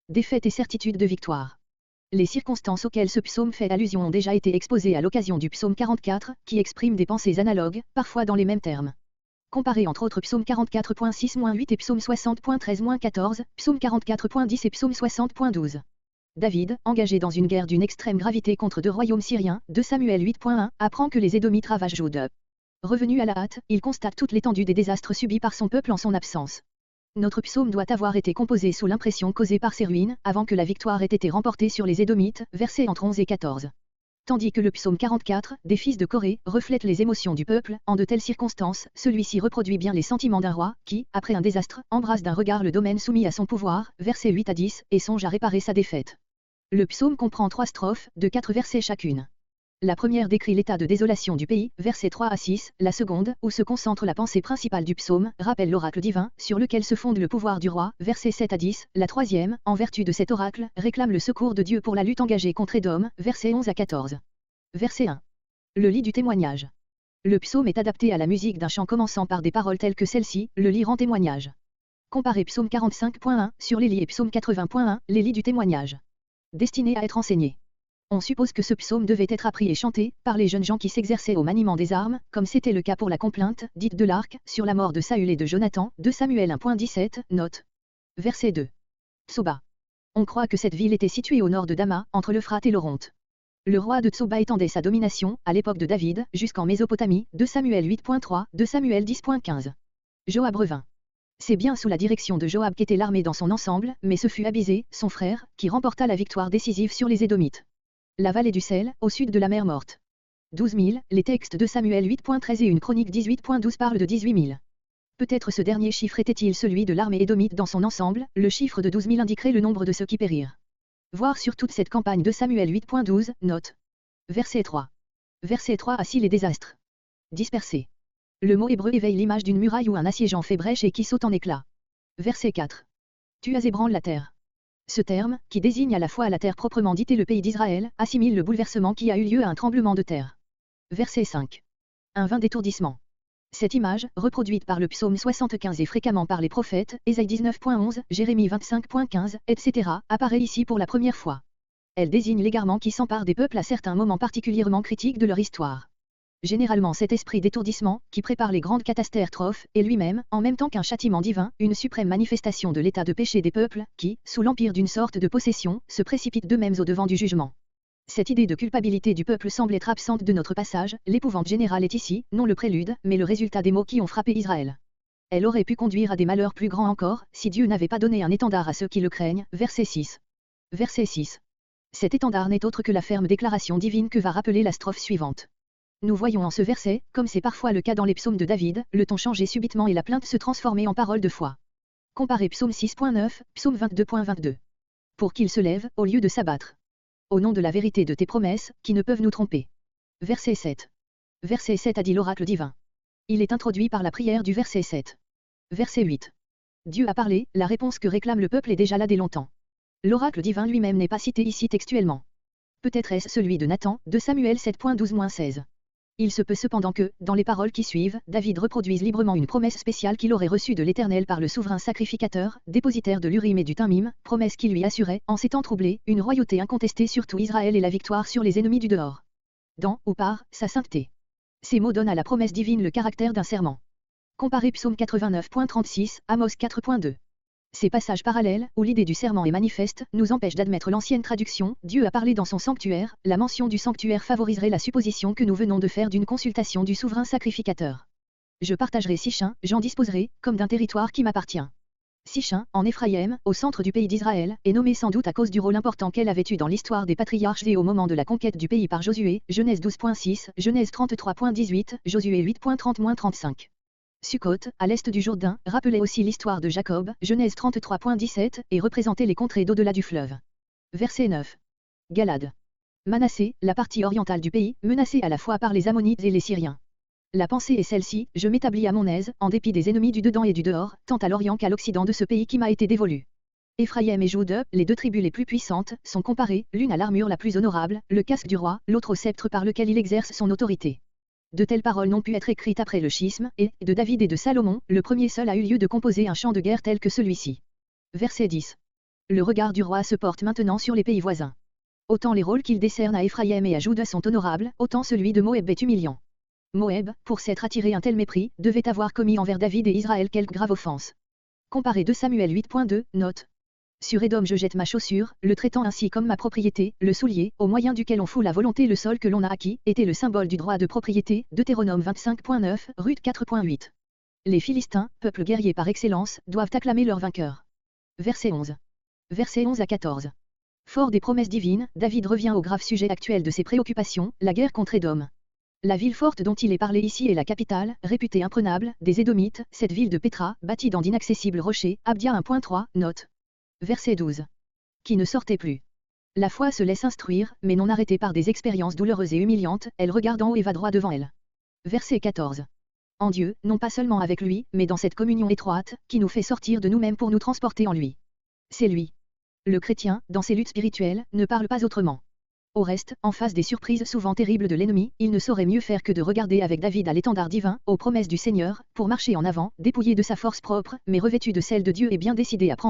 Défaite et certitude de victoire. Les circonstances auxquelles ce psaume fait allusion ont déjà été exposées à l'occasion du psaume 44, qui exprime des pensées analogues, parfois dans les mêmes termes. Comparez entre autres psaume 44.6-8 et psaume 60.13-14, psaume 44.10 et psaume 60.12. David, engagé dans une guerre d'une extrême gravité contre deux royaumes syriens, 2 Samuel 8.1, apprend que les Édomites ravagent Juda. Revenu à la hâte, il constate toute l'étendue des désastres subis par son peuple en son absence. Notre psaume doit avoir été composé sous l'impression causée par ces ruines, avant que la victoire ait été remportée sur les Édomites, versets entre 11 et 14. Tandis que le psaume 44, des fils de Corée, reflète les émotions du peuple, en de telles circonstances, celui-ci reproduit bien les sentiments d'un roi, qui, après un désastre, embrasse d'un regard le domaine soumis à son pouvoir, versets 8 à 10, et songe à réparer sa défaite. Le psaume comprend 3 strophes, de 4 versets chacune. La première décrit l'état de désolation du pays, versets 3 à 6, la seconde, où se concentre la pensée principale du psaume, rappelle l'oracle divin, sur lequel se fonde le pouvoir du roi, versets 7 à 10, la troisième, en vertu de cet oracle, réclame le secours de Dieu pour la lutte engagée contre Édom, versets 11 à 14. Verset 1. Le lit du témoignage. Le psaume est adapté à la musique d'un chant commençant par des paroles telles que celle-ci, le lit rend témoignage. Comparez psaume 45.1, sur les lits et psaume 80.1, les lits du témoignage. Destiné à être enseigné. On suppose que ce psaume devait être appris et chanté par les jeunes gens qui s'exerçaient au maniement des armes, comme c'était le cas pour la complainte, dite de l'arc, sur la mort de Saül et de Jonathan, 2 Samuel 1.17, note. Verset 2. Tsoba. On croit que cette ville était située au nord de Dama, entre l'Euphrate et l'Oronte. Le roi de Tsoba étendait sa domination, à l'époque de David, jusqu'en Mésopotamie, 2 Samuel 8.3, 2 Samuel 10.15. Joab revint. C'est bien sous la direction de Joab qu'était l'armée dans son ensemble, mais ce fut Abisé, son frère, qui remporta la victoire décisive sur les Édomites. La vallée du sel, au sud de la mer Morte. 12 000, les textes de Samuel 8.13 et une chronique 18.12 parlent de 18 000. Peut-être ce dernier chiffre était-il celui de l'armée édomite dans son ensemble, le chiffre de 12 000 indiquerait le nombre de ceux qui périrent. Voir sur toute cette campagne de Samuel 8.12, note. Verset 3. Verset 3 à 6 les désastres. Dispersés. Le mot hébreu éveille l'image d'une muraille où un assiégeant fait brèche et qui saute en éclats. Verset 4. Tu as ébranlé la terre. Ce terme, qui désigne à la fois la terre proprement dite et le pays d'Israël, assimile le bouleversement qui a eu lieu à un tremblement de terre. Verset 5. Un vain d'étourdissement. Cette image, reproduite par le psaume 75 et fréquemment par les prophètes, Ésaïe 19.11, Jérémie 25.15, etc., apparaît ici pour la première fois. Elle désigne l'égarement qui s'empare des peuples à certains moments particulièrement critiques de leur histoire. Généralement cet esprit d'étourdissement, qui prépare les grandes catastrophes, est lui-même, en même temps qu'un châtiment divin, une suprême manifestation de l'état de péché des peuples, qui, sous l'empire d'une sorte de possession, se précipitent d'eux-mêmes au-devant du jugement. Cette idée de culpabilité du peuple semble être absente de notre passage, l'épouvante générale est ici, non le prélude, mais le résultat des maux qui ont frappé Israël. Elle aurait pu conduire à des malheurs plus grands encore, si Dieu n'avait pas donné un étendard à ceux qui le craignent, verset 6. Verset 6. Cet étendard n'est autre que la ferme déclaration divine que va rappeler la strophe suivante. Nous voyons en ce verset, comme c'est parfois le cas dans les psaumes de David, le ton changer subitement et la plainte se transformer en parole de foi. Comparez psaume 6.9, psaume 22.22. Pour qu'il se lève, au lieu de s'abattre. Au nom de la vérité de tes promesses, qui ne peuvent nous tromper. Verset 7. Verset 7 a dit l'oracle divin. Il est introduit par la prière du verset 7. Verset 8. Dieu a parlé, la réponse que réclame le peuple est déjà là dès longtemps. L'oracle divin lui-même n'est pas cité ici textuellement. Peut-être est-ce celui de Nathan, de Samuel 7.12-16. Il se peut cependant que, dans les paroles qui suivent, David reproduise librement une promesse spéciale qu'il aurait reçue de l'Éternel par le souverain sacrificateur, dépositaire de l'Urim et du Thummim, promesse qui lui assurait, en ces temps troublés, une royauté incontestée sur tout Israël et la victoire sur les ennemis du dehors. Dans, ou par, sa sainteté. Ces mots donnent à la promesse divine le caractère d'un serment. Comparez psaume 89.36, Amos 4.2. Ces passages parallèles, où l'idée du serment est manifeste, nous empêchent d'admettre l'ancienne traduction, Dieu a parlé dans son sanctuaire, la mention du sanctuaire favoriserait la supposition que nous venons de faire d'une consultation du souverain sacrificateur. Je partagerai Sichin, j'en disposerai, comme d'un territoire qui m'appartient. Sichin, en Éphraïm, au centre du pays d'Israël, est nommée sans doute à cause du rôle important qu'elle avait eu dans l'histoire des patriarches et au moment de la conquête du pays par Josué, Genèse 12.6, Genèse 33.18, Josué 8.30-35. Sukkot, à l'est du Jourdain, rappelait aussi l'histoire de Jacob, Genèse 33.17, et représentait les contrées d'au-delà du fleuve. Verset 9. Galade. Manassé, la partie orientale du pays, menacée à la fois par les Ammonites et les Syriens. La pensée est celle-ci, je m'établis à mon aise, en dépit des ennemis du dedans et du dehors, tant à l'orient qu'à l'occident de ce pays qui m'a été dévolu. Éphraïm et Juda, les deux tribus les plus puissantes, sont comparées, l'une à l'armure la plus honorable, le casque du roi, l'autre au sceptre par lequel il exerce son autorité. De telles paroles n'ont pu être écrites après le schisme, et, de David et de Salomon, le premier seul a eu lieu de composer un chant de guerre tel que celui-ci. Verset 10. Le regard du roi se porte maintenant sur les pays voisins. Autant les rôles qu'il décerne à Éphraïm et à Juda sont honorables, autant celui de Moab est humiliant. Moab, pour s'être attiré un tel mépris, devait avoir commis envers David et Israël quelque grave offense. Comparé 2 Samuel 8.2, note. Sur Édom je jette ma chaussure, le traitant ainsi comme ma propriété, le soulier, au moyen duquel on fout la volonté le sol que l'on a acquis, était le symbole du droit de propriété, Deutéronome 25.9, Ruth 4.8. Les Philistins, peuple guerrier par excellence, doivent acclamer leur vainqueur. Verset 11. Versets 11 à 14. Fort des promesses divines, David revient au grave sujet actuel de ses préoccupations, la guerre contre Édom. La ville forte dont il est parlé ici est la capitale, réputée imprenable, des Édomites, cette ville de Pétra, bâtie dans d'inaccessibles rochers, Abdia 1.3, note. Verset 12. Qui ne sortait plus. La foi se laisse instruire, mais non arrêtée par des expériences douloureuses et humiliantes, elle regarde en haut et va droit devant elle. Verset 14. En Dieu, non pas seulement avec lui, mais dans cette communion étroite, qui nous fait sortir de nous-mêmes pour nous transporter en lui. C'est lui. Le chrétien, dans ses luttes spirituelles, ne parle pas autrement. Au reste, en face des surprises souvent terribles de l'ennemi, il ne saurait mieux faire que de regarder avec David à l'étendard divin, aux promesses du Seigneur, pour marcher en avant, dépouillé de sa force propre, mais revêtu de celle de Dieu et bien décidé à prendre